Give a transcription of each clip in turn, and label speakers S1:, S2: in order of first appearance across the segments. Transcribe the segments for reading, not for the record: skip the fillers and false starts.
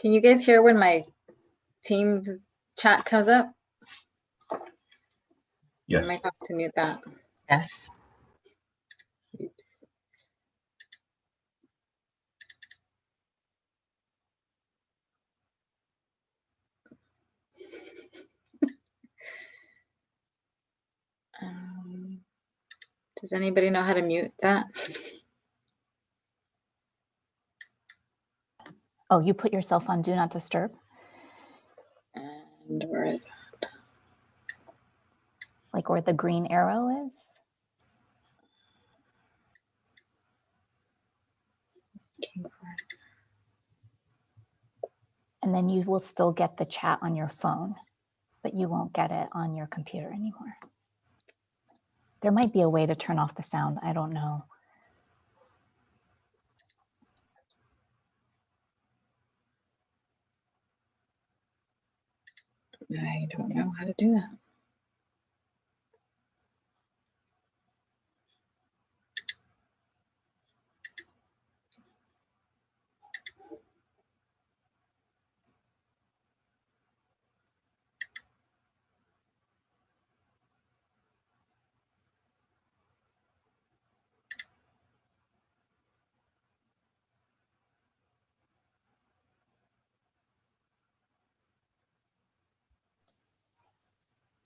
S1: Can you guys hear when my Teams chat comes up?
S2: Yes.
S1: I might have to mute that.
S3: Yes.
S1: Oops. Does anybody know how to mute that?
S4: Oh, you put yourself on Do Not Disturb?
S1: And where is it?
S4: Like where the green arrow is? And then you will still get the chat on your phone, but you won't get it on your computer anymore. There might be a way to turn off the sound. I don't know.
S1: I don't know how to do that.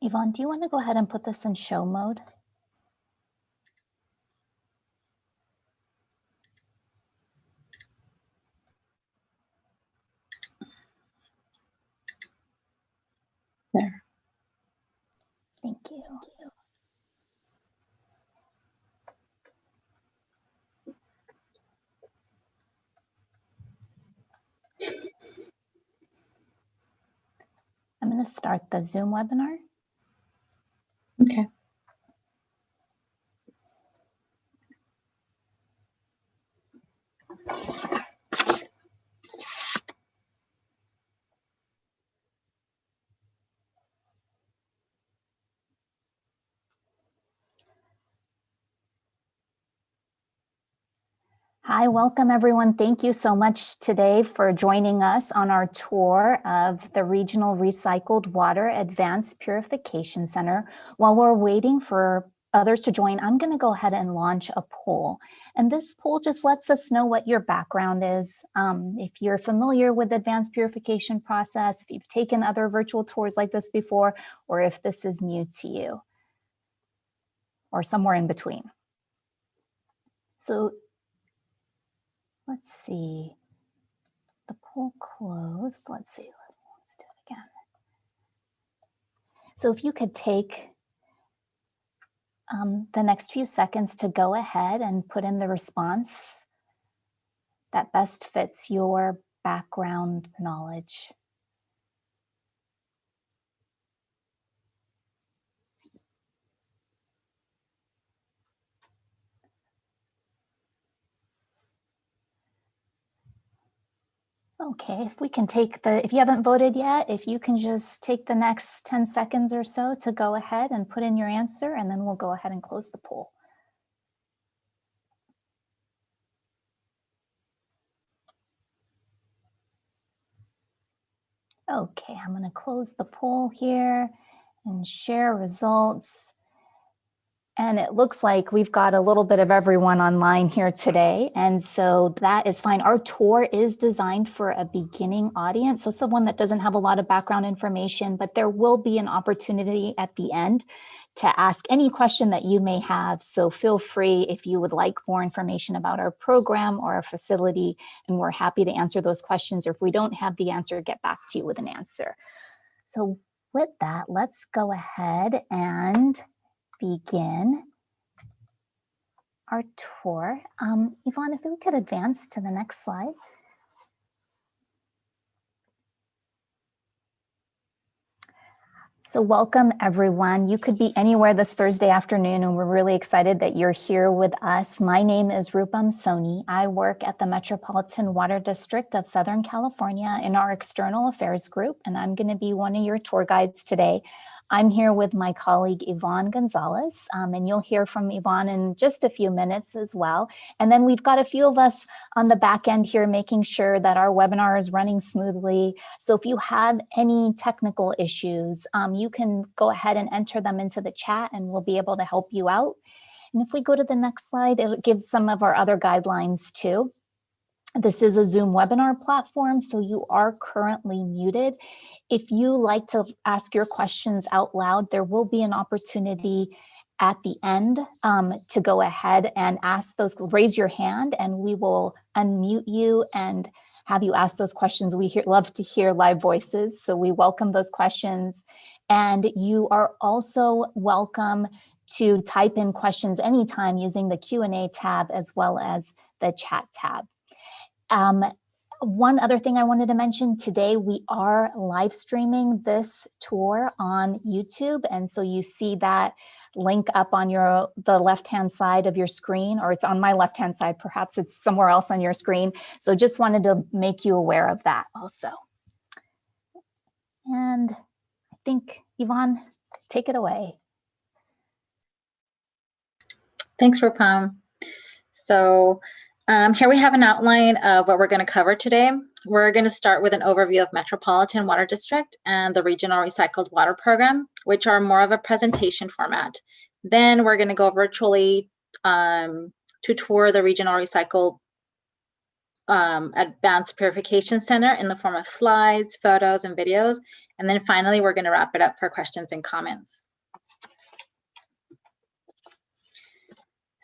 S4: Yvonne, do you want to go ahead and put this in show mode?
S1: There.
S4: Thank you. I'm going to start the Zoom webinar.
S1: Okay.
S4: Hi, welcome everyone. Thank you so much today for joining us on our tour of the Regional Recycled Water Advanced Purification Center. While we're waiting for others to join, I'm going to go ahead and launch a poll. And this poll just lets us know what your background is. If you're familiar with the advanced purification process, if you've taken other virtual tours like this before, or if this is new to you, or somewhere in between. So let's see, the poll closed. Let's see, let's do it again. So if you could take the next few seconds to go ahead and put in the response that best fits your background knowledge. Okay, if we can take if you haven't voted yet, if you can just take the next 10 seconds or so to go ahead and put in your answer, and then we'll go ahead and close the poll. Okay, I'm going to close the poll here and share results. And it looks like we've got a little bit of everyone online here today. And so that is fine. Our tour is designed for a beginning audience, so someone that doesn't have a lot of background information, but there will be an opportunity at the end to ask any question that you may have. So feel free if you would like more information about our program or our facility, and we're happy to answer those questions. Or if we don't have the answer, get back to you with an answer. So with that, let's go ahead and begin our tour. Yvonne, if we could advance to the next slide. So welcome everyone. You could be anywhere this Thursday afternoon, and we're really excited that you're here with us. My name is Rupam Soni. I work at the Metropolitan Water District of Southern California in our External Affairs group, and I'm going to be one of your tour guides today. I'm here with my colleague, Yvonne Gonzalez, and you'll hear from Yvonne in just a few minutes as well. And then we've got a few of us on the back end here making sure that our webinar is running smoothly. So if you have any technical issues, you can go ahead and enter them into the chat and we'll be able to help you out. And if we go to the next slide, it gives some of our other guidelines too. This is a Zoom webinar platform, so you are currently muted. If you like to ask your questions out loud, there will be an opportunity at the end to go ahead and ask those, raise your hand, and we will unmute you and have you ask those questions. We love to hear live voices, so we welcome those questions. And you are also welcome to type in questions anytime using the Q&A tab as well as the chat tab. One other thing I wanted to mention today, we are live streaming this tour on YouTube. And so you see that link up on the left-hand side of your screen, or it's on my left-hand side, perhaps it's somewhere else on your screen. So just wanted to make you aware of that also. And I think, Yvonne, take it away.
S1: Thanks, Rupam. So here we have an outline of what we're going to cover today. We're going to start with an overview of Metropolitan Water District and the Regional Recycled Water Program, which are more of a presentation format. Then we're going to go virtually to tour the Regional Recycled Advanced Purification Center in the form of slides, photos, and videos. And then finally, we're going to wrap it up for questions and comments.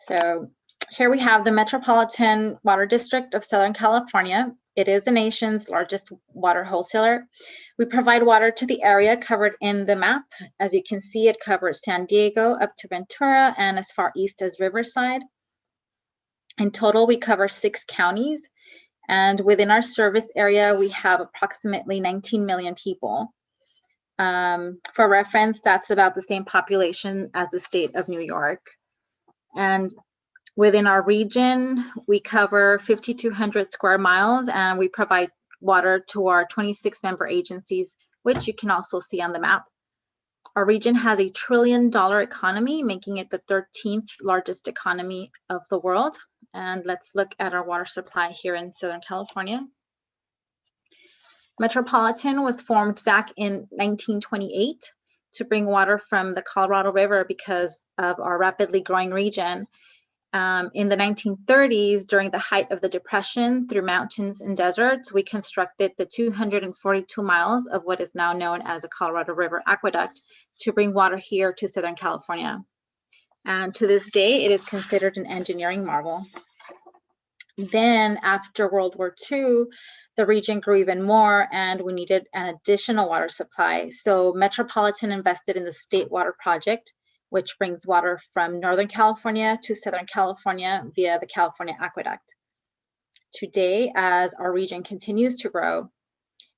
S1: So here we have the Metropolitan Water District of Southern California. It is the nation's largest water wholesaler. We provide water to the area covered in the map. As you can see, it covers San Diego up to Ventura and as far east as Riverside. In total, we cover 6 counties. And within our service area, we have approximately 19 million people. For reference, that's about the same population as the state of New York. And within our region, we cover 5,200 square miles, and we provide water to our 26 member agencies, which you can also see on the map. Our region has $1 trillion economy, making it the 13th largest economy of the world. And let's look at our water supply here in Southern California. Metropolitan was formed back in 1928 to bring water from the Colorado River because of our rapidly growing region. In the 1930s, during the height of the Depression, through mountains and deserts, we constructed the 242 miles of what is now known as the Colorado River Aqueduct to bring water here to Southern California. And to this day, it is considered an engineering marvel. Then after World War II, the region grew even more and we needed an additional water supply. So Metropolitan invested in the State Water Project, which brings water from Northern California to Southern California via the California Aqueduct. Today, as our region continues to grow,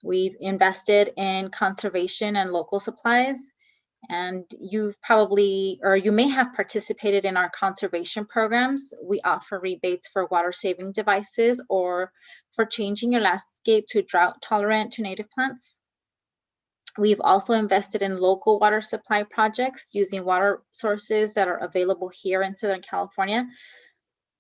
S1: we've invested in conservation and local supplies. And you've probably, or you may have participated in our conservation programs. We offer rebates for water saving devices or for changing your landscape to drought tolerant to native plants. We've also invested in local water supply projects using water sources that are available here in Southern California,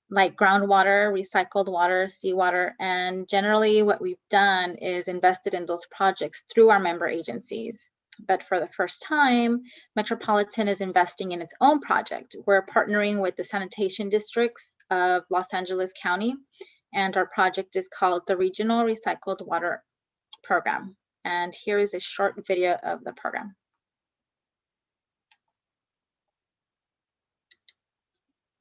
S1: like groundwater, recycled water, seawater, and generally what we've done is invested in those projects through our member agencies. But for the first time, Metropolitan is investing in its own project. We're partnering with the sanitation districts of Los Angeles County, and our project is called the Regional Recycled Water Program. And here is a short video of the program.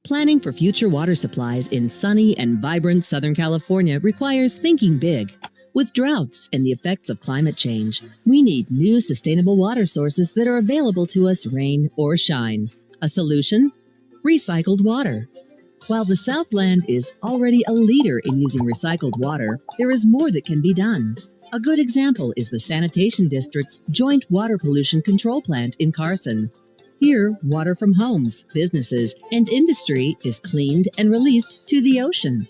S2: Planning for future water supplies in sunny and vibrant Southern California requires thinking big. With droughts and the effects of climate change, we need new sustainable water sources that are available to us rain or shine. A solution? Recycled water. While the Southland is already a leader in using recycled water, there is more that can be done. A good example is the Sanitation District's Joint Water Pollution Control Plant in Carson. Here, water from homes, businesses, and industry is cleaned and released to the ocean.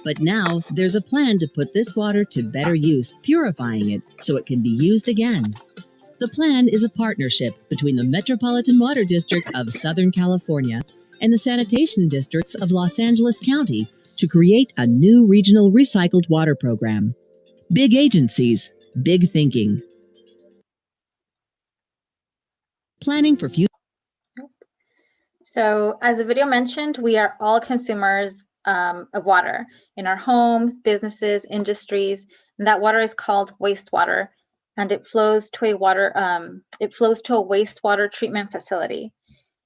S2: But now, there's a plan to put this water to better use, purifying it so it can be used again. The plan is a partnership between the Metropolitan Water District of Southern California and the sanitation districts of Los Angeles County to create a new regional recycled water program. Big agencies, big thinking. Planning for future.
S1: So as the video mentioned, we are all consumers of water in our homes, businesses, industries, and that water is called wastewater, and it flows to a wastewater treatment facility.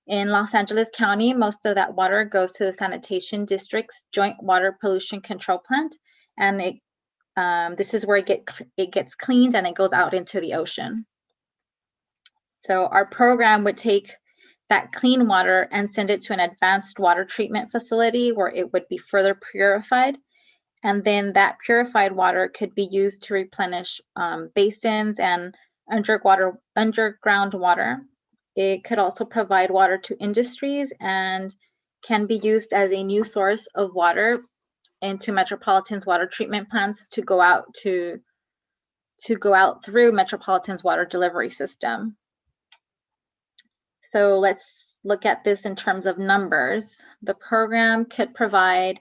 S1: In Los Angeles County, most of that water goes to the sanitation district's joint water pollution control plant, and this is where it gets cleaned and it goes out into the ocean. So our program would take that clean water and send it to an advanced water treatment facility where it would be further purified. And then that purified water could be used to replenish basins and underground water. It could also provide water to industries and can be used as a new source of water into Metropolitan's water treatment plants to go out through Metropolitan's water delivery system. So let's look at this in terms of numbers. The program could provide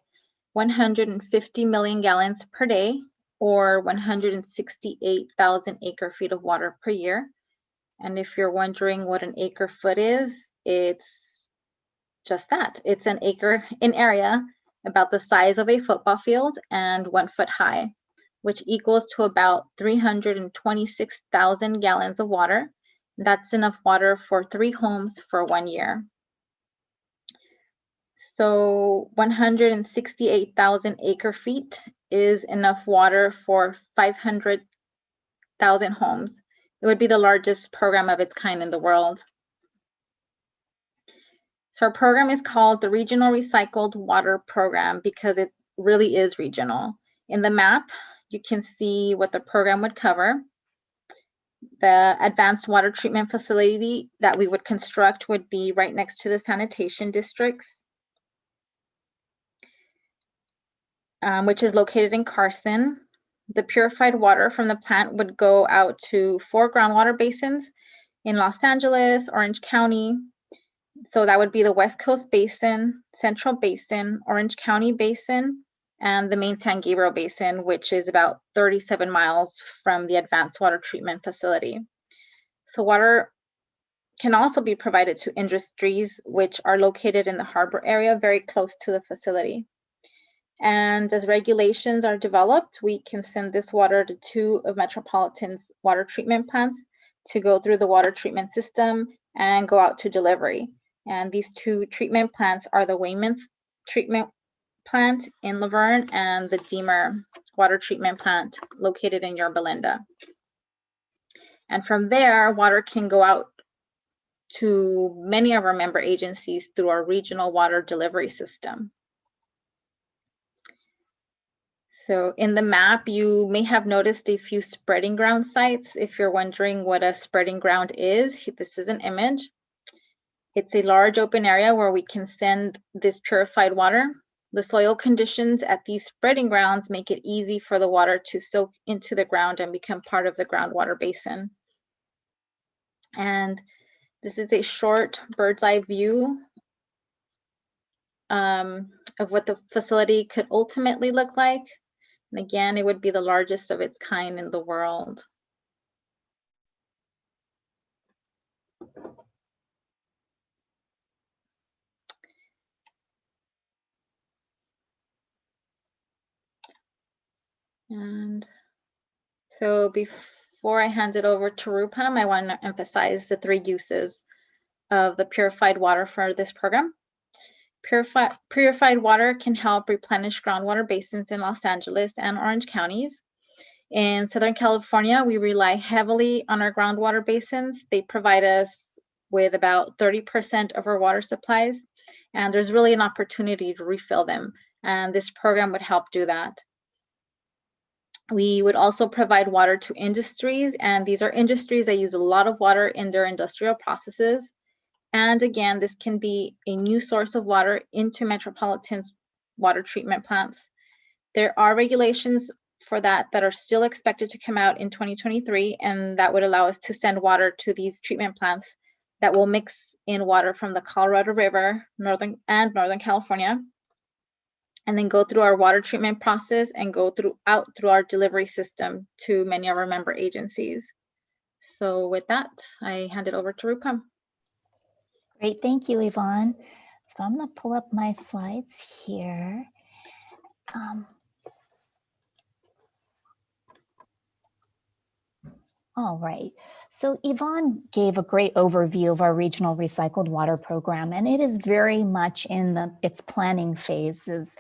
S1: 150 million gallons per day, or 168,000 acre feet of water per year. And if you're wondering what an acre foot is, it's just that. It's an acre in area about the size of a football field and 1 foot high, which equals to about 326,000 gallons of water. That's enough water for 3 homes for 1 year. So 168,000 acre feet is enough water for 500,000 homes. It would be the largest program of its kind in the world. So our program is called the Regional Recycled Water Program because it really is regional. In the map, you can see what the program would cover. The advanced water treatment facility that we would construct would be right next to the sanitation districts, which is located in Carson. The purified water from the plant would go out to 4 groundwater basins in Los Angeles, Orange County. So that would be the West Coast Basin, Central Basin, Orange County Basin, and the main San Gabriel Basin, which is about 37 miles from the advanced water treatment facility. So water can also be provided to industries which are located in the harbor area very close to the facility. And as regulations are developed, we can send this water to 2 of Metropolitan's water treatment plants to go through the water treatment system and go out to delivery. And these 2 treatment plants are the Weymouth treatment plant in Laverne and the Deemer water treatment plant located in Yorba Linda. And from there, water can go out to many of our member agencies through our regional water delivery system. So in the map, you may have noticed a few spreading ground sites. If you're wondering what a spreading ground is, this is an image. It's a large open area where we can send this purified water. The soil conditions at these spreading grounds make it easy for the water to soak into the ground and become part of the groundwater basin. And this is a short bird's eye view of what the facility could ultimately look like. And again, it would be the largest of its kind in the world. And so before I hand it over to Rupam, I want to emphasize the 3 uses of the purified water for this program. Purified water can help replenish groundwater basins in Los Angeles and Orange counties. In Southern California, we rely heavily on our groundwater basins. They provide us with about 30% of our water supplies, and there's really an opportunity to refill them, and this program would help do that. We would also provide water to industries, and these are industries that use a lot of water in their industrial processes. And again, this can be a new source of water into Metropolitan's water treatment plants. There are regulations for that are still expected to come out in 2023, and that would allow us to send water to these treatment plants that will mix in water from the Colorado River, Northern California, and then go through our water treatment process and go out through our delivery system to many of our member agencies. So with that, I hand it over to Rupam.
S4: Great, thank you, Yvonne. So I'm going to pull up my slides here. All right, so Yvonne gave a great overview of our regional recycled water program, and it is very much in its planning phases.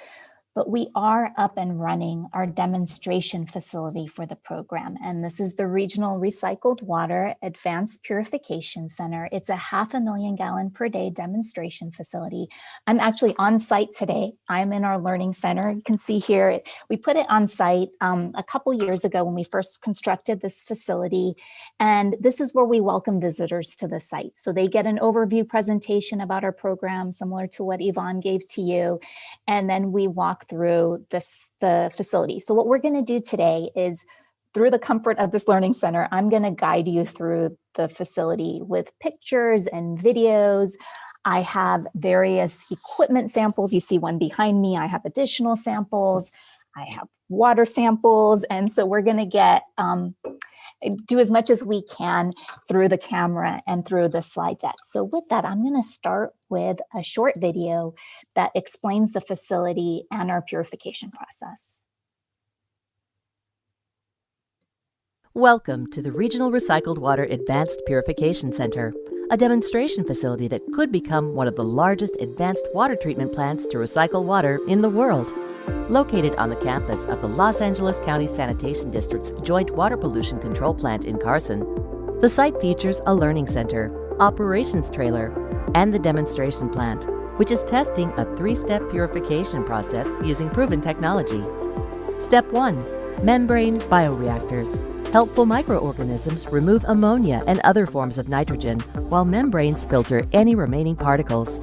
S4: But we are up and running our demonstration facility for the program. And this is the Regional Recycled Water Advanced Purification Center. It's a 500,000 gallon per day demonstration facility. I'm actually on site today. I'm in our learning center. You can see here, we put it on site a couple years ago when we first constructed this facility. And this is where we welcome visitors to the site. So they get an overview presentation about our program, similar to what Yvonne gave to you. And then we walk through the facility. So what we're going to do today is, through the comfort of this learning center, I'm going to guide you through the facility with pictures and videos. I have various equipment samples. You see one behind me. I have additional samples. I have water samples. And so we're going to do as much as we can through the camera and through the slide deck. So with that, I'm going to start with a short video that explains the facility and our purification process.
S3: Welcome to the Regional Recycled Water Advanced Purification Center, a demonstration facility that could become one of the largest advanced water treatment plants to recycle water in the world. Located on the campus of the Los Angeles County Sanitation District's Joint Water Pollution Control Plant in Carson, the site features a learning center, operations trailer, and the demonstration plant, which is testing a 3-step purification process using proven technology. Step 1. Membrane bioreactors. Helpful microorganisms remove ammonia and other forms of nitrogen, while membranes filter any remaining particles.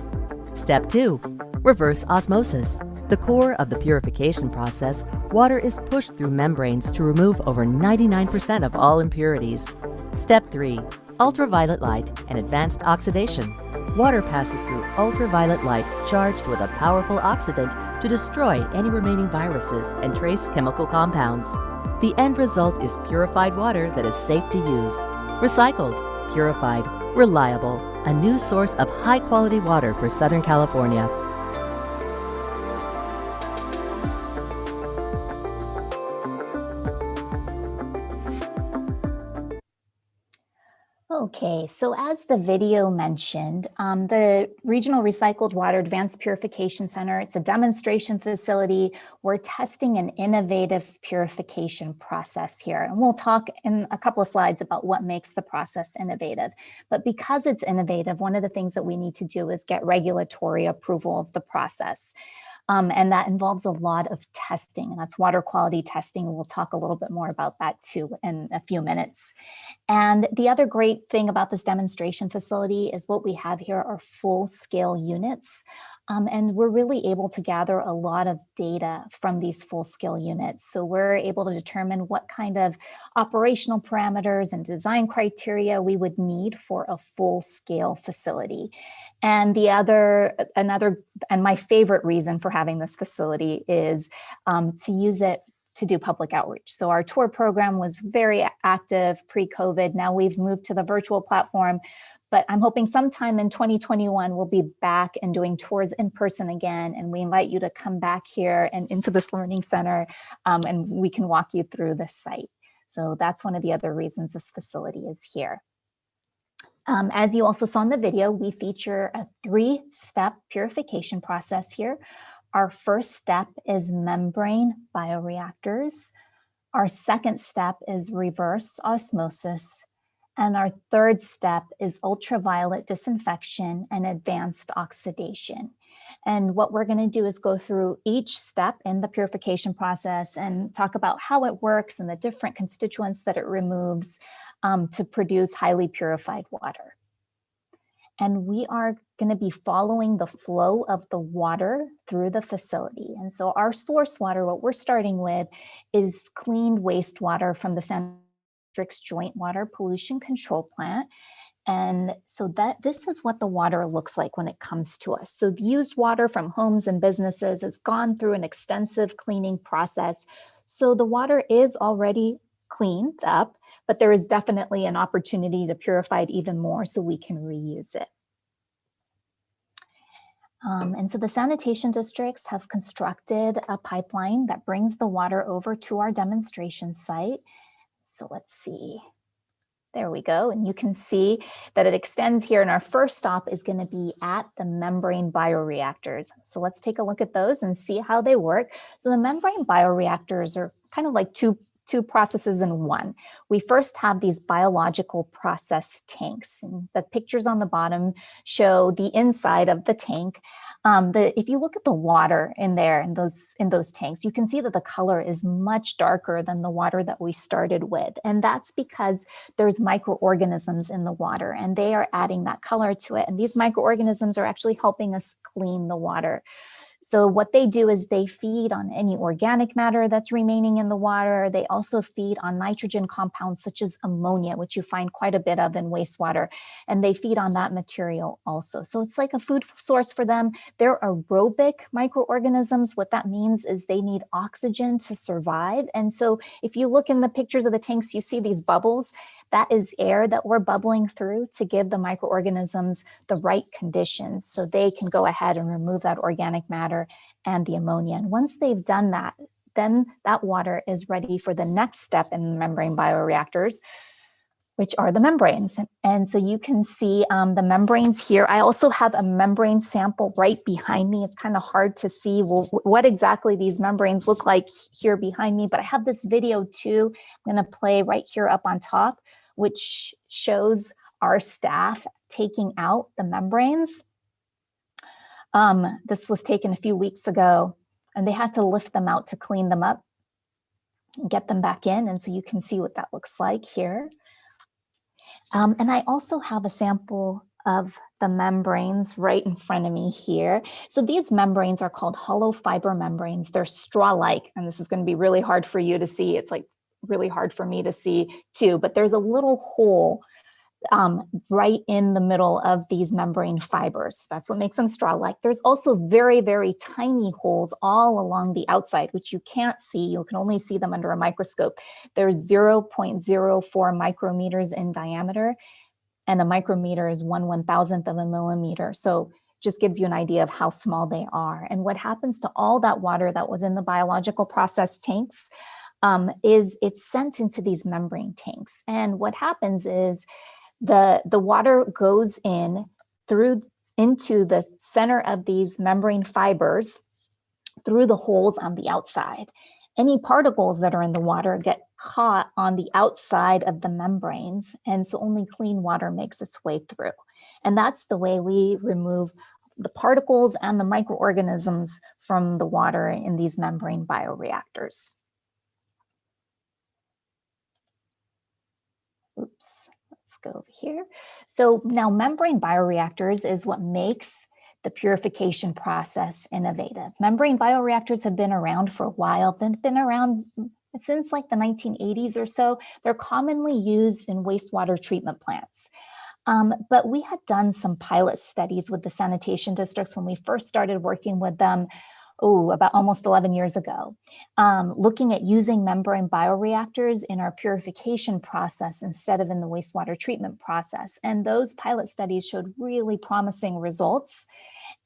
S3: Step 2. Reverse osmosis. The core of the purification process, water is pushed through membranes to remove over 99% of all impurities. Step 3. Ultraviolet light and advanced oxidation. Water passes through ultraviolet light charged with a powerful oxidant to destroy any remaining viruses and trace chemical compounds. The end result is purified water that is safe to use. Recycled, purified, reliable, a new source of high-quality water for Southern California.
S4: Okay, so as the video mentioned, the Regional Recycled Water Advanced Purification Center, it's a demonstration facility. We're testing an innovative purification process here. And we'll talk in a couple of slides about what makes the process innovative. But because it's innovative, one of the things that we need to do is get regulatory approval of the process. And that involves a lot of testing, and that's water quality testing. We'll talk a little bit more about that too in a few minutes. And the other great thing about this demonstration facility is what we have here are full-scale units. And we're really able to gather a lot of data from these full-scale units. So we're able to determine what kind of operational parameters and design criteria we would need for a full-scale facility. And and my favorite reason for having this facility is to use it to do public outreach. So our tour program was very active pre-COVID. Now we've moved to the virtual platform, but I'm hoping sometime in 2021, we'll be back and doing tours in person again. And we invite you to come back here and into this learning center, and we can walk you through this site. So that's one of the other reasons this facility is here. As you also saw in the video, we feature a 3-step purification process here. Our first step is membrane bioreactors. Our second step is reverse osmosis. And our third step is ultraviolet disinfection and advanced oxidation. And what we're going to do is go through each step in the purification process and talk about how it works and the different constituents that it removes to produce highly purified water. And we are going to be following the flow of the water through the facility. And so our source water, what we're starting with, is cleaned wastewater from the San District's Joint Water Pollution Control Plant. And so this is what the water looks like when it comes to us. So the used water from homes and businesses has gone through an extensive cleaning process. So the water is already cleaned up, but there is definitely an opportunity to purify it even more so we can reuse it. And so the sanitation districts have constructed a pipeline that brings the water over to our demonstration site. So let's see. There we go. And you can see that it extends here. And our first stop is going to be at the membrane bioreactors. So let's take a look at those and see how they work. So the membrane bioreactors are kind of like two processes in one. We first have these biological process tanks. And the pictures on the bottom show the inside of the tank. If you look at the water in there, in those tanks, you can see that the color is much darker than the water that we started with. And that's because there's microorganisms in the water and they are adding that color to it. And these microorganisms are actually helping us clean the water. So what they do is they feed on any organic matter that's remaining in the water. They also feed on nitrogen compounds such as ammonia, which you find quite a bit of in wastewater, and they feed on that material also. So it's like a food source for them. They're aerobic microorganisms. What that means is they need oxygen to survive. And so if you look in the pictures of the tanks, you see these bubbles. That is air that we're bubbling through to give the microorganisms the right conditions so they can go ahead and remove that organic matter and the ammonia. And once they've done that, then that water is ready for the next step in the membrane bioreactors, which are the membranes. And so you can see the membranes here. I also have a membrane sample right behind me. It's kind of hard to see what exactly these membranes look like here behind me, but I have this video too. I'm going to play right here up on top, which shows our staff taking out the membranes. This was taken a few weeks ago, and they had to lift them out to clean them up and get them back in. And so you can see what that looks like here. And I also have a sample of the membranes right in front of me here. So these membranes are called hollow fiber membranes. They're straw-like, and this is going to be really hard for you to see. It's like really hard for me to see too, but there's a little hole right in the middle of these membrane fibers. That's what makes them straw-like. There's also very, very tiny holes all along the outside, which you can't see. You can only see them under a microscope. They're 0.04 micrometers in diameter, and a micrometer is 1/1000th of a millimeter. So just gives you an idea of how small they are. And what happens to all that water that was in the biological process tanks is it's sent into these membrane tanks. And what happens is the water goes into the center of these membrane fibers through the holes on the outside. Any particles that are in the water get caught on the outside of the membranes, and so only clean water makes its way through. And that's the way we remove the particles and the microorganisms from the water in these membrane bioreactors. Oops, let's go over here. So now membrane bioreactors is what makes the purification process innovative. Membrane bioreactors have been around for a while, been around since like the 1980s or so. They're commonly used in wastewater treatment plants. But we had done some pilot studies with the sanitation districts when we first started working with them, about almost 11 years ago, looking at using membrane bioreactors in our purification process instead of in the wastewater treatment process. And those pilot studies showed really promising results.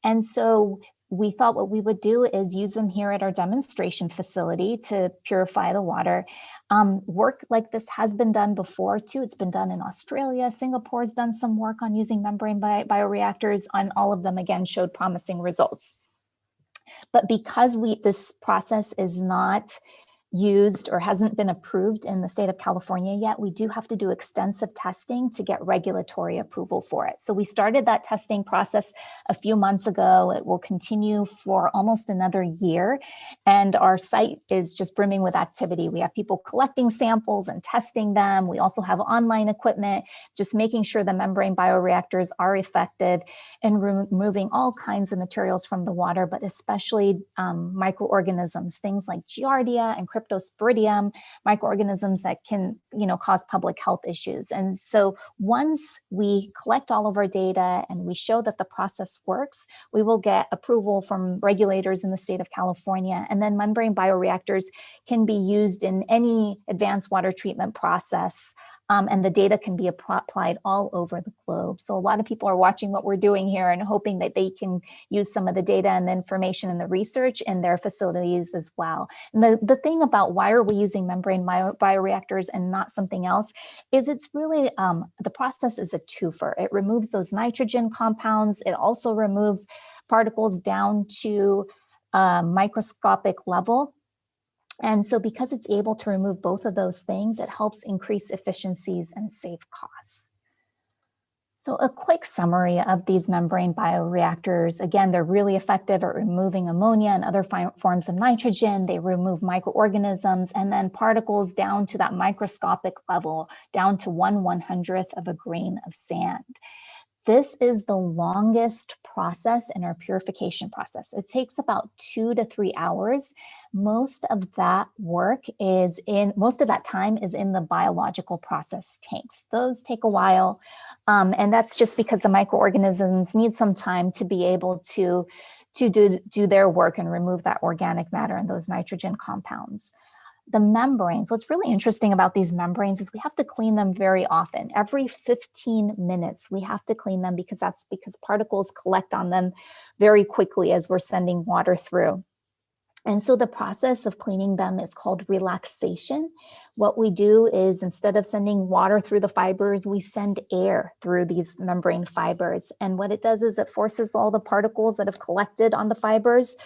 S4: And so we thought what we would do is use them here at our demonstration facility to purify the water. Work like this has been done before too. It's been done in Australia. Singapore's done some work on using membrane bioreactors, and all of them again showed promising results. But because this process is not used or hasn't been approved in the state of California yet, we do have to do extensive testing to get regulatory approval for it. So we started that testing process a few months ago. It will continue for almost another year. And our site is just brimming with activity. We have people collecting samples and testing them. We also have online equipment, just making sure the membrane bioreactors are effective in removing all kinds of materials from the water, but especially microorganisms, things like Giardia and Cryptosporidium, microorganisms that can, cause public health issues. And so once we collect all of our data and we show that the process works, we will get approval from regulators in the state of California. And then membrane bioreactors can be used in any advanced water treatment process. And the data can be applied all over the globe. So a lot of people are watching what we're doing here and hoping that they can use some of the data and the information and the research in their facilities as well. And the thing about why are we using membrane bioreactors and not something else is it's really, the process is a twofer. It removes those nitrogen compounds. It also removes particles down to microscopic level. And so because it's able to remove both of those things, it helps increase efficiencies and save costs. So a quick summary of these membrane bioreactors. Again, they're really effective at removing ammonia and other forms of nitrogen. They remove microorganisms and then particles down to that microscopic level, down to 1/100th of a grain of sand. This is the longest process in our purification process. It takes about 2 to 3 hours. Most of that time is in the biological process tanks. Those take a while. And that's just because the microorganisms need some time to be able to do their work and remove that organic matter and those nitrogen compounds. The membranes, what's really interesting about these membranes is we have to clean them very often. Every 15 minutes, we have to clean them because particles collect on them very quickly as we're sending water through. And so the process of cleaning them is called relaxation. What we do is instead of sending water through the fibers, we send air through these membrane fibers. And what it does is it forces all the particles that have collected on the fibers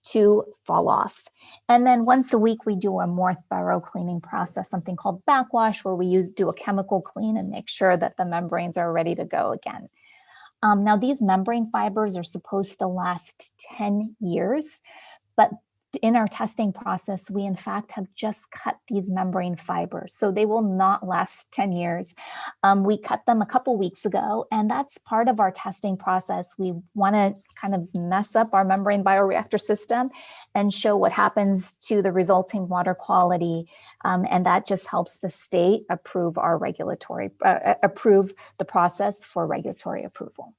S4: to fall off. And then once a week, we do a more thorough cleaning process, something called backwash, where we do a chemical clean and make sure that the membranes are ready to go again. Now, these membrane fibers are supposed to last 10 years, but in our testing process, we in fact have just cut these membrane fibers, so they will not last 10 years. We cut them a couple weeks ago, and that's part of our testing process. We want to kind of mess up our membrane bioreactor system and show what happens to the resulting water quality, and that just helps the state approve the process for regulatory approval.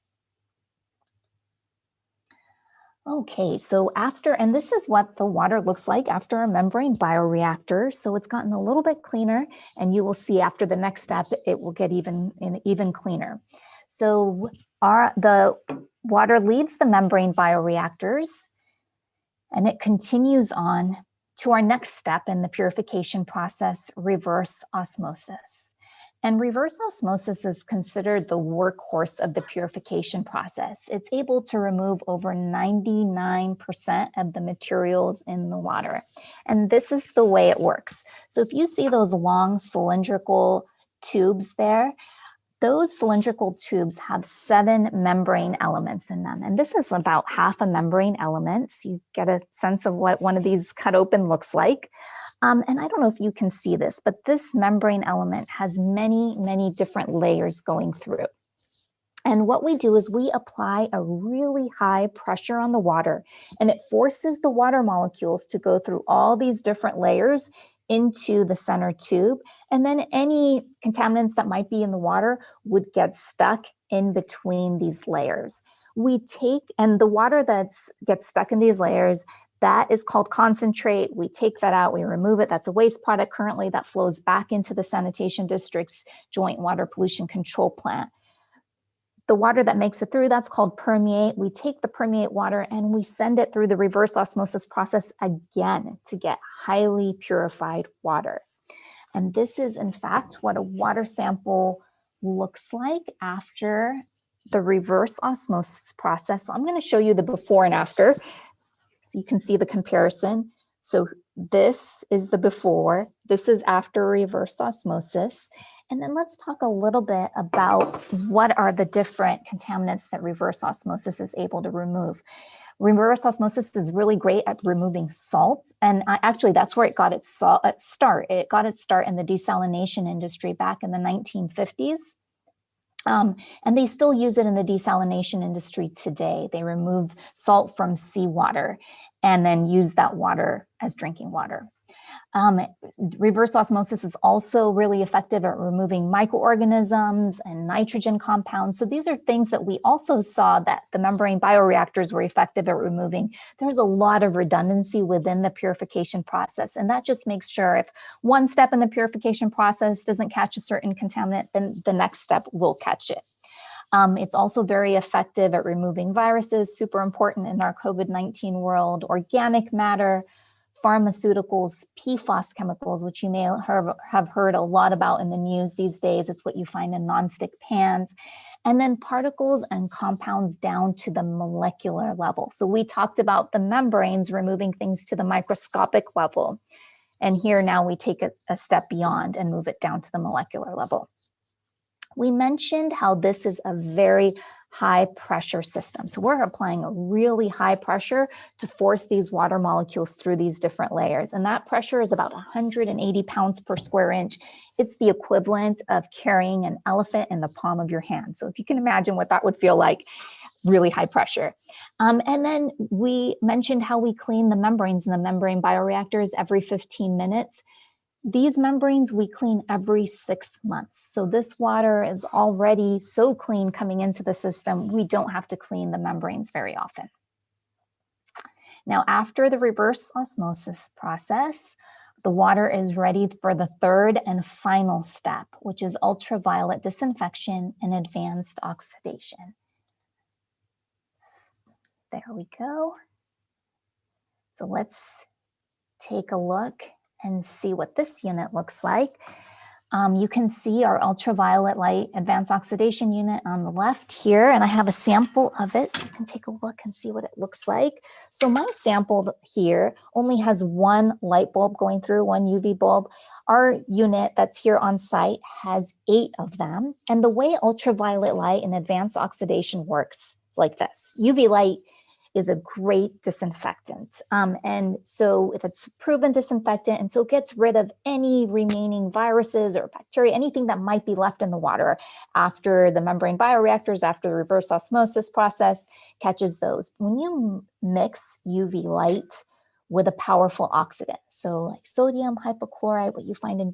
S4: Okay, so and this is what the water looks like after a membrane bioreactor. So it's gotten a little bit cleaner, and you will see after the next step, it will get even cleaner. So the water leaves the membrane bioreactors, and it continues on to our next step in the purification process, reverse osmosis. And reverse osmosis is considered the workhorse of the purification process. It's able to remove over 99% of the materials in the water. And this is the way it works. So if you see those long cylindrical tubes there, those cylindrical tubes have 7 membrane elements in them. And this is about half a membrane element. So you get a sense of what one of these cut open looks like. And I don't know if you can see this, but this membrane element has many, many different layers going through. And what we do is we apply a really high pressure on the water, and it forces the water molecules to go through all these different layers into the center tube. And then any contaminants that might be in the water would get stuck in between these layers. And the water that gets stuck in these layers, that is called concentrate. We take that out, we remove it. That's a waste product currently that flows back into the sanitation district's joint water pollution control plant. The water that makes it through, that's called permeate. We take the permeate water and we send it through the reverse osmosis process again to get highly purified water. And this is in fact what a water sample looks like after the reverse osmosis process. So I'm going to show you the before and after, so you can see the comparison. So this is the before, this is after reverse osmosis. And then let's talk a little bit about what are the different contaminants that reverse osmosis is able to remove. Reverse osmosis is really great at removing salt. And actually, that's where it got its start. It got its start in the desalination industry back in the 1950s. And they still use it in the desalination industry today. They remove salt from seawater and then use that water as drinking water. Reverse osmosis is also really effective at removing microorganisms and nitrogen compounds. So these are things that we also saw that the membrane bioreactors were effective at removing. There's a lot of redundancy within the purification process, and that just makes sure if one step in the purification process doesn't catch a certain contaminant, then the next step will catch it. It's also very effective at removing viruses, super important in our COVID-19 world, organic matter, pharmaceuticals, PFAS chemicals, which you may have heard a lot about in the news these days. It's what you find in nonstick pans. And then particles and compounds down to the molecular level. So we talked about the membranes removing things to the microscopic level. And here now we take a step beyond and move it down to the molecular level. We mentioned how this is a very high pressure system. So we're applying a really high pressure to force these water molecules through these different layers. And that pressure is about 180 pounds per square inch. It's the equivalent of carrying an elephant in the palm of your hand. So if you can imagine what that would feel like, really high pressure. And then we mentioned how we clean the membranes in the membrane bioreactors every 15 minutes. These membranes we clean every 6 months. So this water is already so clean coming into the system, we don't have to clean the membranes very often. Now, after the reverse osmosis process, the water is ready for the third and final step, which is ultraviolet disinfection and advanced oxidation. There we go. So let's take a look and see what this unit looks like. You can see our ultraviolet light advanced oxidation unit on the left here, and I have a sample of it so you can take a look and see what it looks like. So my sample here only has one light bulb going through, one UV bulb. Our unit that's here on site has 8 of them, and the way ultraviolet light and advanced oxidation works is like this. UV light is a great disinfectant. And so if it's proven disinfectant, and so it gets rid of any remaining viruses or bacteria, anything that might be left in the water after the membrane bioreactors, after the reverse osmosis process, catches those. When you mix UV light with a powerful oxidant, so like sodium hypochlorite, what you find in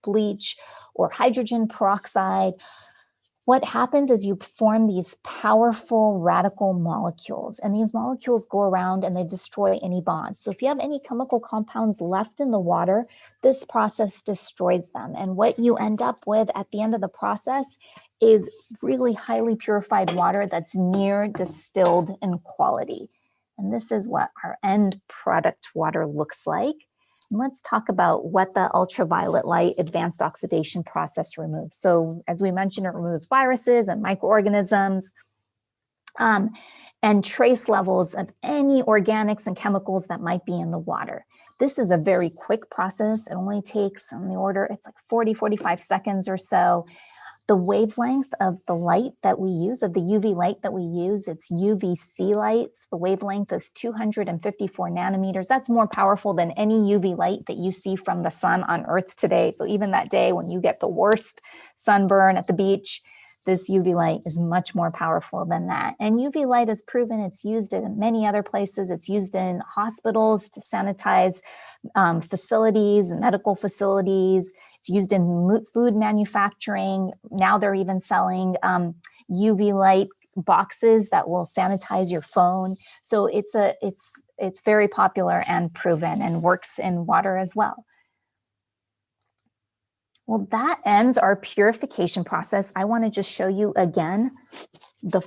S4: bleach, or hydrogen peroxide, what happens is you form these powerful radical molecules, and these molecules go around and they destroy any bonds. So if you have any chemical compounds left in the water, this process destroys them. And what you end up with at the end of the process is really highly purified water that's near distilled in quality. And this is what our end product water looks like. And let's talk about what the ultraviolet light advanced oxidation process removes. So as we mentioned, it removes viruses and microorganisms and trace levels of any organics and chemicals that might be in the water. This is a very quick process. It only takes on the order, it's like 45 seconds or so. The wavelength of the light that we use, of the UV light that we use, it's UVC light. The wavelength is 254 nanometers. That's more powerful than any UV light that you see from the sun on Earth today. So even that day when you get the worst sunburn at the beach, this UV light is much more powerful than that. And UV light is proven, it's used in many other places. It's used in hospitals to sanitize facilities, medical facilities. It's used in food manufacturing. Now they're even selling UV light boxes that will sanitize your phone. So it's very popular and proven and works in water as well. Well, that ends our purification process. I want to just show you again the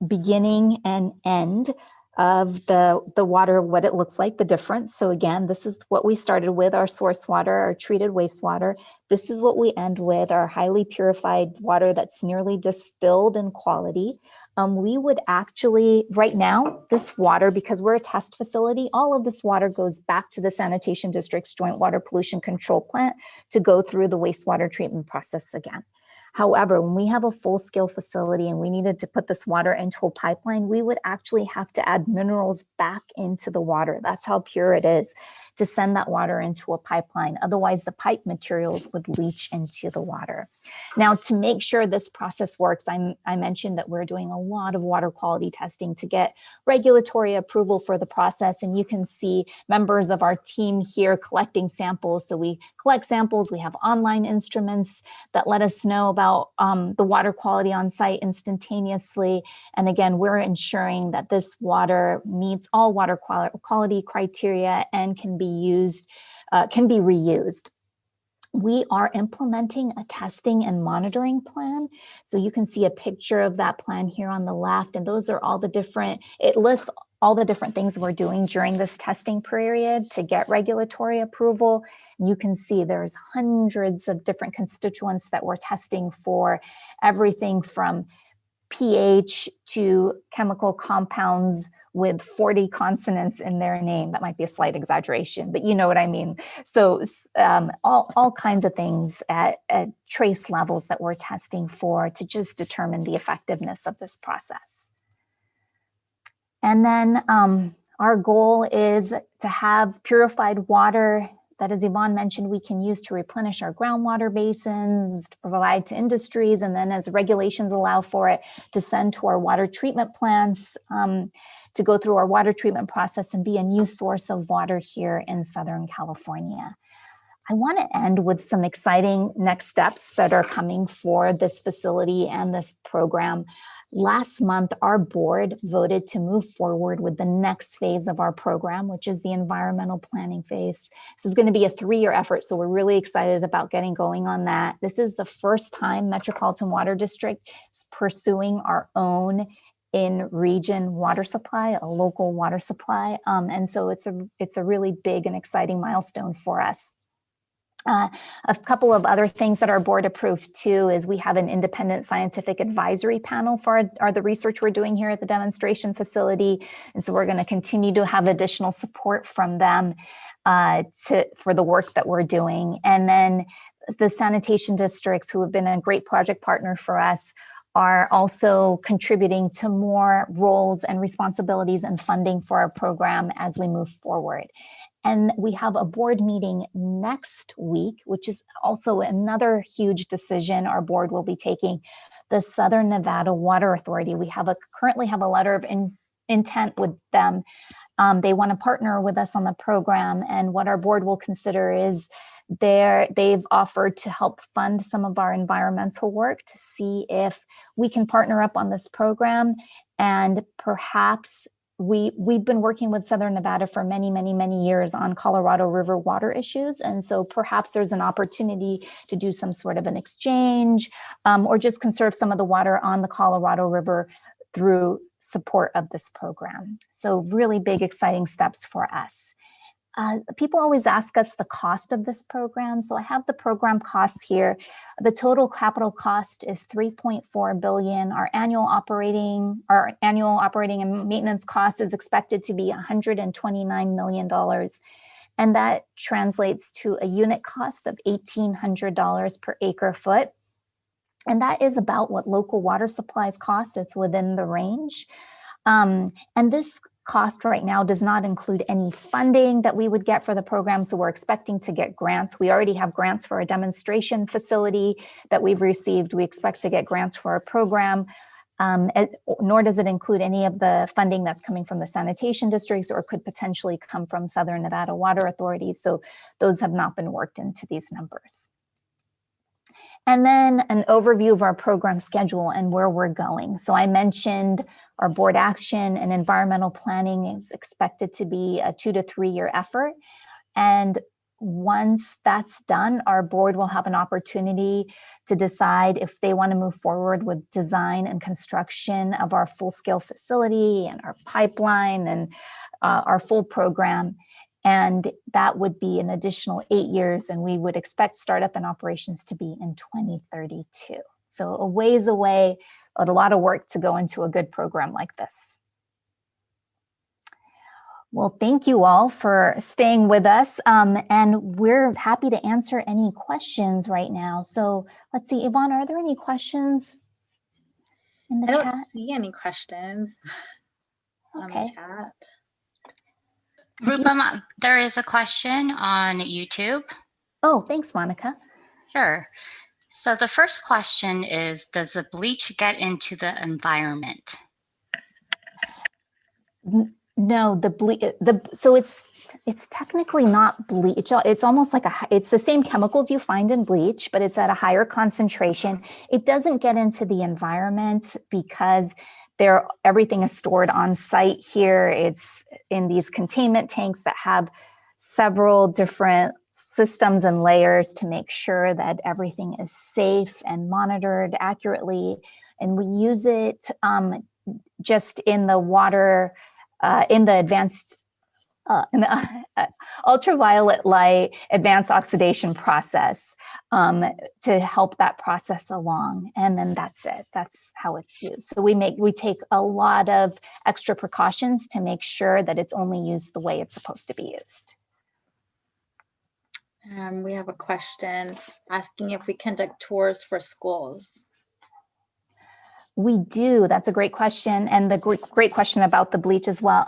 S4: beginning and end of the water, what it looks like, the difference. So again, this is what we started with, our source water, our treated wastewater. This is what we end with, our highly purified water that's nearly distilled in quality. We would actually, right now, this water, because we're a test facility, all of this water goes back to the Sanitation District's Joint Water Pollution Control Plant to go through the wastewater treatment process again. However, when we have a full-scale facility and we needed to put this water into a pipeline, we would actually have to add minerals back into the water. That's how pure it is, to send that water into a pipeline. Otherwise, the pipe materials would leach into the water. Now, to make sure this process works, I mentioned that we're doing a lot of water quality testing to get regulatory approval for the process. And you can see members of our team here collecting samples. So we collect samples, we have online instruments that let us know about the water quality on site instantaneously. And again, we're ensuring that this water meets all water quality criteria and can be reused. We are implementing a testing and monitoring plan. So you can see a picture of that plan here on the left. And those are all the different, it lists all the different things we're doing during this testing period to get regulatory approval. And you can see there's hundreds of different constituents that we're testing for, everything from pH to chemical compounds with 40 consonants in their name. That might be a slight exaggeration, but you know what I mean. So all kinds of things at trace levels that we're testing for to just determine the effectiveness of this process. And then our goal is to have purified water that, as Yvonne mentioned, we can use to replenish our groundwater basins, to provide to industries, and then as regulations allow for it, to send to our water treatment plants, to go through our water treatment process and be a new source of water here in Southern California. I want to end with some exciting next steps that are coming for this facility and this program. Last month, our board voted to move forward with the next phase of our program, which is the environmental planning phase. This is going to be a 3-year effort, so we're really excited about getting going on that. This is the first time Metropolitan Water District is pursuing our own in-region water supply, a local water supply, and so it's a really big and exciting milestone for us. A couple of other things that our board approved too is we have an independent scientific advisory panel for the research we're doing here at the demonstration facility. And so we're going to continue to have additional support from them for the work that we're doing. And then the sanitation districts, who have been a great project partner for us, are also contributing to more roles and responsibilities and funding for our program as we move forward. And we have a board meeting next week, which is also another huge decision our board will be taking. The Southern Nevada Water Authority, we currently have a letter of intent with them. They want to partner with us on the program, and what our board will consider is they've offered to help fund some of our environmental work to see if we can partner up on this program. And perhaps we've been working with Southern Nevada for many, many, many years on Colorado River water issues. And so perhaps there's an opportunity to do some sort of an exchange or just conserve some of the water on the Colorado River through support of this program. So really big, exciting steps for us. People always ask us the cost of this program. So I have the program costs here. The total capital cost is $3.4 billion. Our annual operating and maintenance cost is expected to be $129 million. And that translates to a unit cost of $1,800 per acre foot. And that is about what local water supplies cost. It's within the range. And this cost right now does not include any funding that we would get for the program. So we're expecting to get grants. We already have grants for a demonstration facility that we've received. We expect to get grants for our program. Nor does it include any of the funding that's coming from the sanitation districts or could potentially come from Southern Nevada Water Authority. So those have not been worked into these numbers. And then an overview of our program schedule and where we're going. So I mentioned our board action and environmental planning is expected to be a 2 to 3 year effort. And once that's done, our board will have an opportunity to decide if they want to move forward with design and construction of our full-scale facility and our pipeline and our full program. And that would be an additional 8 years, and we would expect startup and operations to be in 2032. So a ways away, but a lot of work to go into a good program like this. Well, thank you all for staying with us, and we're happy to answer any questions right now. So let's see, Yvonne, are there any questions in the chat?
S1: I don't see any questions on the chat.
S5: Rupam, there is a question on YouTube.
S4: Oh, thanks, Monica.
S5: Sure. So the first question is, does the bleach get into the environment?
S4: No, so it's technically not bleach. It's almost like it's the same chemicals you find in bleach, but it's at a higher concentration. It doesn't get into the environment because everything is stored on site here. It's in these containment tanks that have several different systems and layers to make sure that everything is safe and monitored accurately. And we use it just in the water, in the advanced, ultraviolet light advanced oxidation process to help that process along. And then that's it. That's how it's used. So we take a lot of extra precautions to make sure that it's only used the way it's supposed to be used.
S1: We have a question asking if we conduct tours for schools.
S4: We do. That's a great question. And the great question about the bleach as well.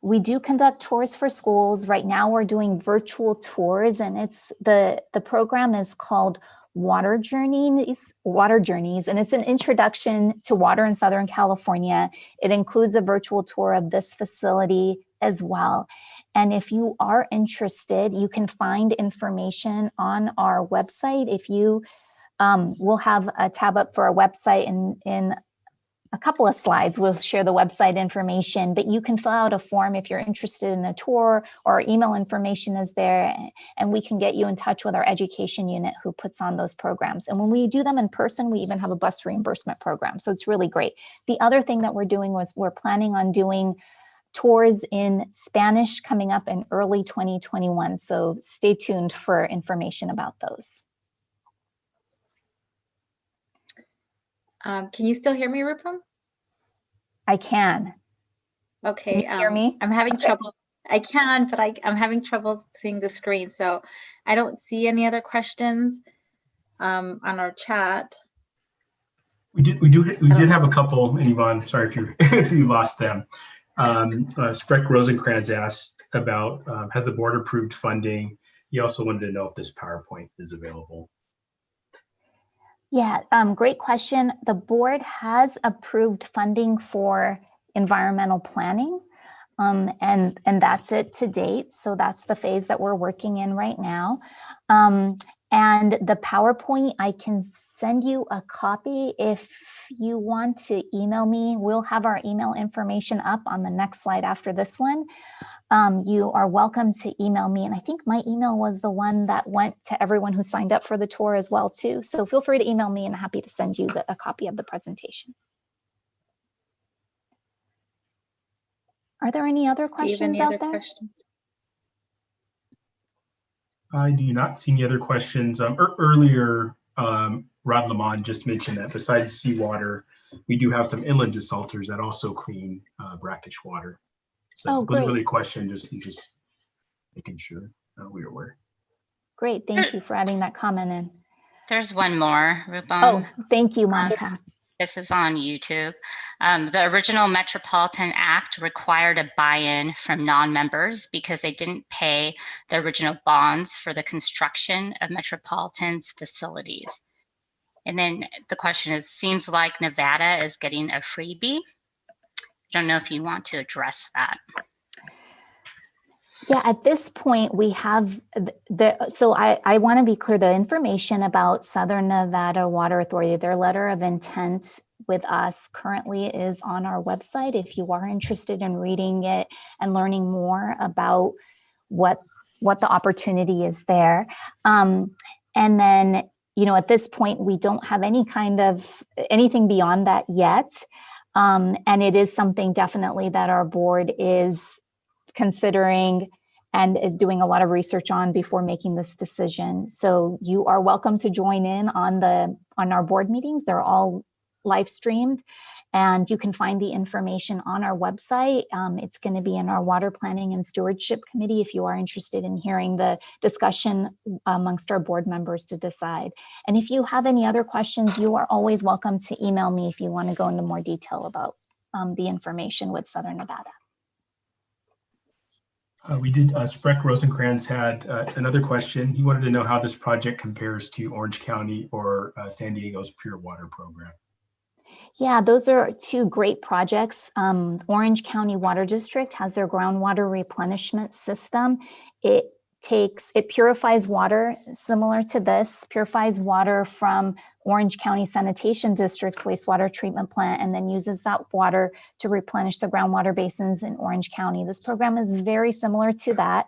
S4: We do conduct tours for schools. Right now we're doing virtual tours, and it's the program is called Water Journeys, and it's an introduction to water in Southern California. It includes a virtual tour of this facility as well. And if you are interested, you can find information on our website. If you we'll have a tab up for our website in a couple of slides. We'll share the website information, but you can fill out a form if you're interested in a tour, or our email information is there, and we can get you in touch with our education unit who puts on those programs. And when we do them in person, we even have a bus reimbursement program. So it's really great. The other thing that we're doing was we're planning on doing tours in Spanish coming up in early 2021. So stay tuned for information about those.
S1: Can you still hear me, Rupam?
S4: I can.
S1: Okay.
S4: Can you hear me?
S1: I'm having trouble. I can, but I'm having trouble seeing the screen. So I don't see any other questions on our chat.
S6: We did have a couple, and Yvonne, sorry if you if you lost them. Spreck Rosencrantz asked about has the board approved funding? He also wanted to know if this PowerPoint is available.
S4: Yeah, great question. The board has approved funding for environmental planning, and that's it to date. So that's the phase that we're working in right now. And the PowerPoint, I can send you a copy if you want to email me. We'll have our email information up on the next slide after this one. You are welcome to email me. And I think my email was the one that went to everyone who signed up for the tour as well too. So feel free to email me, and I'm happy to send you a copy of the presentation. Are there any other questions out there?
S6: I do not see any other questions. Earlier, Rod Lamont just mentioned that besides seawater, we do have some inland desalters that also clean brackish water. So it wasn't really a question, just making sure we were aware.
S4: Great, thank you for adding that comment in.
S5: There's one more, Rupam.
S4: Oh, thank you, Monica.
S5: This is on YouTube. The original Metropolitan Act required a buy-in from non-members because they didn't pay the original bonds for the construction of Metropolitan's facilities. And then the question is, seems like Nevada is getting a freebie. I don't know if you want to address that.
S4: Yeah, at this point we have so I want to be clear, the information about Southern Nevada Water Authority, their letter of intent with us currently is on our website. If you are interested in reading it and learning more about what what the opportunity is there. And then, at this point, we don't have anything beyond that yet. And it is something definitely that our board is considering and is doing a lot of research on before making this decision. So you are welcome to join in on our board meetings. They're all live streamed, and you can find the information on our website. It's going to be in our Water Planning and Stewardship Committee if you are interested in hearing the discussion amongst our board members to decide. And if you have any other questions, you are always welcome to email me if you want to go into more detail about the information with Southern Nevada.
S6: Spreck Rosencrantz had another question. He wanted to know how this project compares to Orange County or San Diego's Pure Water program.
S4: Yeah, those are two great projects. Orange County Water District has their groundwater replenishment system. It purifies water similar to this, purifies water from Orange County Sanitation District's wastewater treatment plant, and then uses that water to replenish the groundwater basins in Orange County. This program is very similar to that.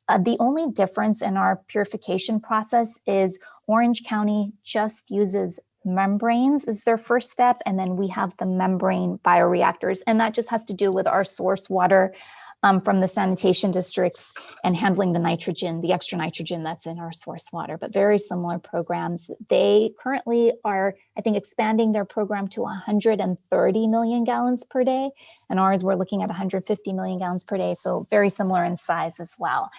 S4: The only difference in our purification process is Orange County just uses membranes is their first step, and then we have the membrane bioreactors, and that just has to do with our source water from the sanitation districts and handling the nitrogen, the extra nitrogen that's in our source water, but very similar programs. They currently are, I think, expanding their program to 130 million gallons per day, and ours, we're looking at 150 million gallons per day, so very similar in size as well.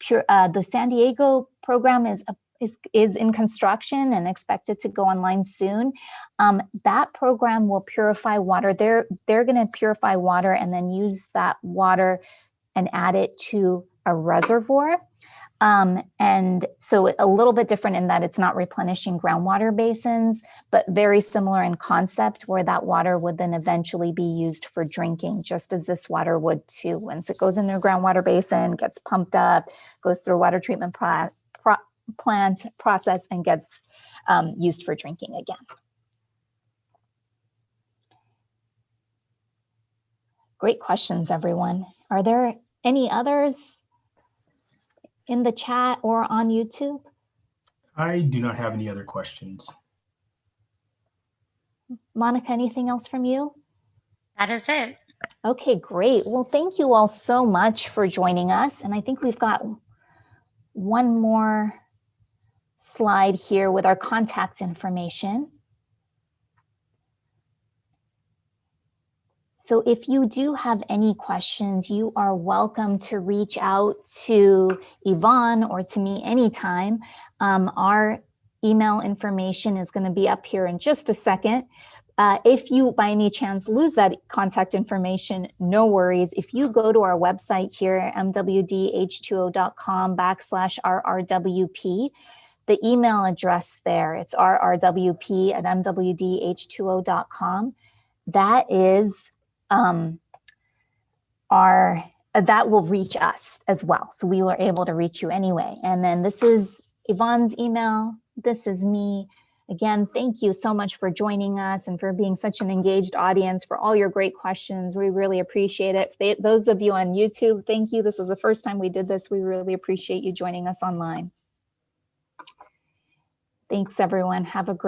S4: The San Diego program is in construction and expected to go online soon. That program will purify water. They're going to purify water and then use that water and add it to a reservoir. And so a little bit different in that it's not replenishing groundwater basins, but very similar in concept, where that water would then eventually be used for drinking, just as this water would too. Once it goes in their groundwater basin, gets pumped up, goes through a water treatment plant process, and gets used for drinking again. Great questions, everyone. Are there any others in the chat or on YouTube?
S6: I do not have any other questions.
S4: Monica, anything else from you?
S5: That is it.
S4: Okay, great. Well, thank you all so much for joining us. And I think we've got one more slide here with our contact information. So if you do have any questions, you are welcome to reach out to Yvonne or to me anytime. Our email information is going to be up here in just a second. If you by any chance lose that contact information, no worries. If you go to our website here, mwdh2o.com/RRWP, the email address there, it's rrwp@mwdh2o.com. That is that will reach us as well. So we were able to reach you anyway. And then this is Yvonne's email. This is me. Again, thank you so much for joining us and for being such an engaged audience, for all your great questions. We really appreciate it. Those of you on YouTube, thank you. This was the first time we did this. We really appreciate you joining us online. Thanks, everyone. Have a great